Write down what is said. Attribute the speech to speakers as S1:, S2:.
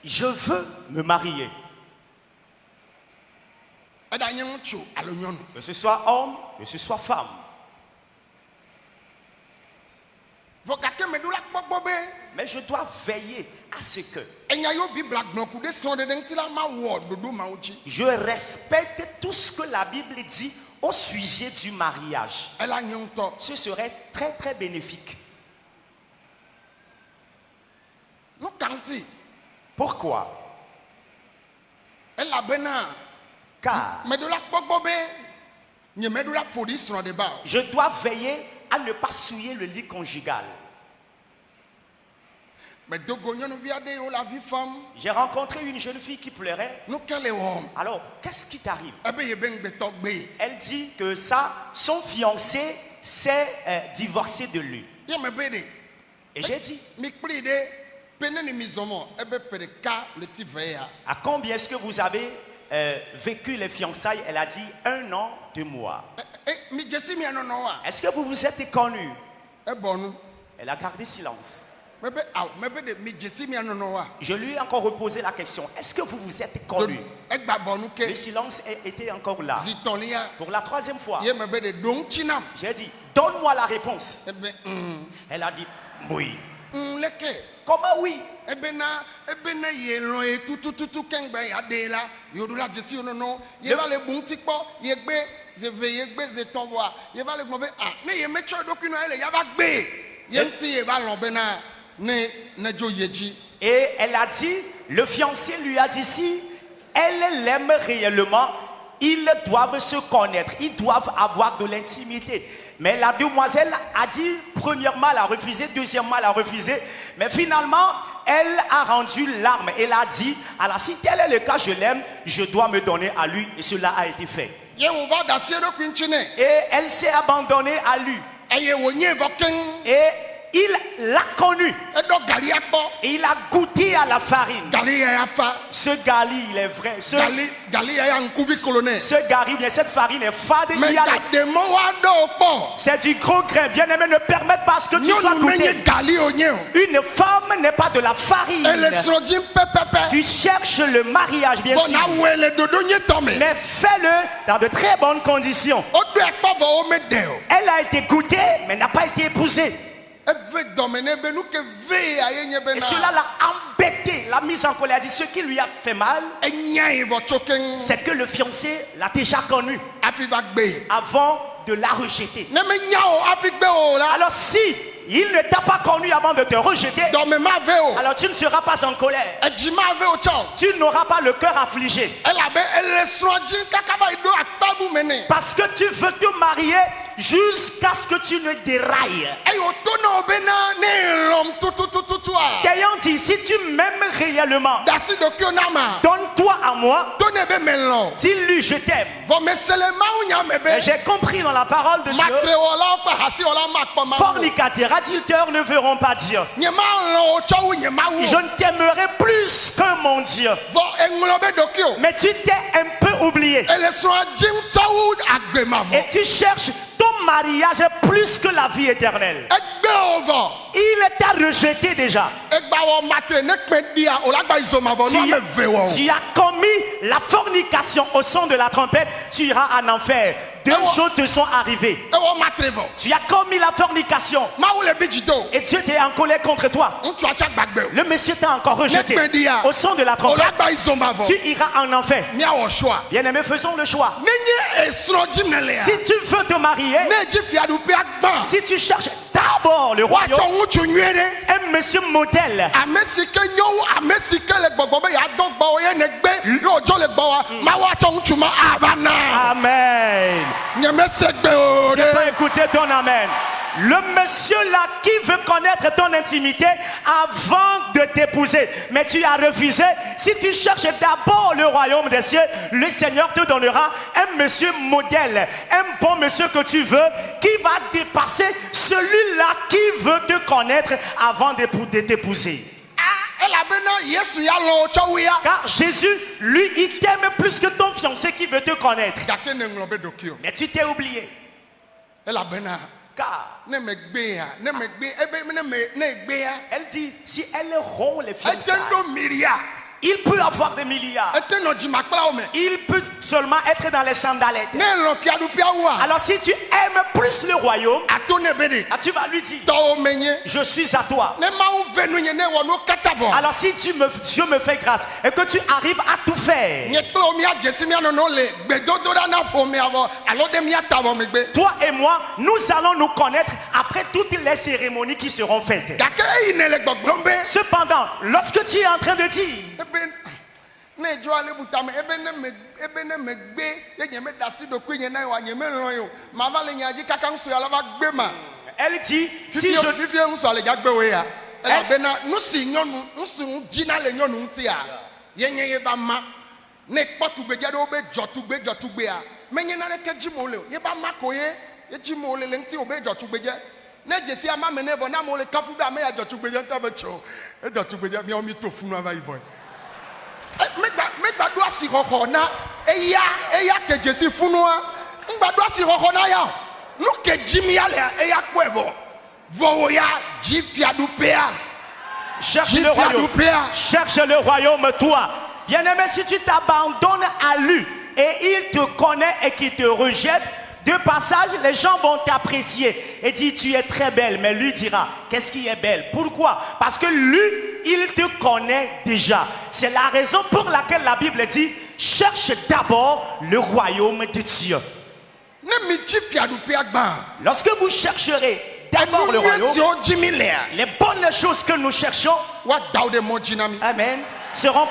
S1: Je veux me marier. Que ce soit homme, que ce soit femme. Mais je dois veiller à ce que je respecte tout ce que la Bible dit au sujet du mariage. Ce serait très très bénéfique. Pourquoi? Car je dois veiller à ne pas souiller le lit conjugal. J'ai rencontré une jeune fille qui pleurait. Alors, qu'est-ce qui t'arrive? Elle dit que son fiancé s'est divorcé de lui. Et j'ai dit, à combien est-ce que vous avez vécu les fiançailles? Elle a dit 1 an, 2 mois. Est-ce que vous vous êtes connus? Elle a gardé silence. Je lui ai encore reposé la question. Est-ce que vous vous êtes connus? Le silence était encore là. Pour la 3e fois, j'ai dit, donne-moi la réponse. Elle a dit, oui. Comment oui? Et elle a dit, le fiancé lui a dit, si elle l'aime réellement, ils doivent se connaître, ils doivent avoir de l'intimité. Mais la demoiselle a dit, premièrement, elle a refusé, deuxièmement, elle a refusé. Mais finalement, elle a rendu l'arme. Elle a dit, alors si tel est le cas, je l'aime, je dois me donner à lui. Et cela a été fait. Et elle s'est abandonnée à lui. Et il l'a connu. Et il a goûté à la farine. Ce gali, il est vrai. Ce gali, bien cette farine est fade. C'est du gros grain. Bien aimé, ne permette pas ce que tu sois goûté. Une femme n'est pas de la farine. Tu cherches le mariage, bien sûr. Mais fais-le dans de très bonnes conditions. Elle a été goûtée, mais n'a pas été épousée. Et cela l'a embêté, l'a mise en colère. Elle a dit, ce qui lui a fait mal, c'est que le fiancé l'a déjà connu avant de la rejeter. Alors si il ne t'a pas connu avant de te rejeter, alors tu ne seras pas en colère. Tu n'auras pas le cœur affligé. Parce que tu veux te marier jusqu'à ce que tu ne dérailles. T'ayant dit, si tu m'aimes réellement, donne-toi à moi. Dis-lui, je t'aime. J'ai compris dans la parole de Dieu, fornicateurs, adulteurs ne verront pas Dieu. Je ne t'aimerai plus que mon Dieu. Mais tu t'es un peu oublié. Et tu cherches ton mariage plus que la vie éternelle. Il t'a rejeté déjà. Tu as commis la fornication au son de la trompette. Tu iras en enfer. 2 choses te sont arrivées. Tu as commis la fornication et Dieu t'est en colère contre toi. Le monsieur t'a encore rejeté au son de la trompette. Tu iras en enfer. Bien aimé, faisons le choix. Si tu veux te marier, si tu cherches d'abord le royaume, un monsieur modèle, amen. Je peux écouter ton amen. Le monsieur là qui veut connaître ton intimité avant de t'épouser, mais tu as refusé. Si tu cherches d'abord le royaume des cieux, le Seigneur te donnera un monsieur modèle, un bon monsieur que tu veux, qui va dépasser celui-là qui veut te connaître avant de t'épouser. Car Jésus, lui, il t'aime plus que ton fiancé qui veut te connaître. Mais tu t'es oublié. Car elle dit, si elle rompt les fiançailles, il peut avoir des milliards. Il peut seulement être dans les sandalettes. Alors si tu aimes plus le royaume, tu vas lui dire, je suis à toi. Alors si Dieu me fait grâce et que tu arrives à tout faire, toi et moi, nous allons nous connaître après toutes les cérémonies qui seront faites. Cependant, lorsque tu es en train de dire, elle dit, si je... Cherche le royaume. Cherche le royaume, toi. Bien-aimé, si tu t'abandonnes à lui et il te connaît et qu'il te rejette, de passage, les gens vont t'apprécier et dire tu es très belle, mais lui dira qu'est-ce qui est belle? Pourquoi? Parce que lui, il te connaît déjà. C'est la raison pour laquelle la Bible dit cherche d'abord le royaume de Dieu. Lorsque vous chercherez d'abord le royaume, les bonnes choses que nous cherchons, amen, seront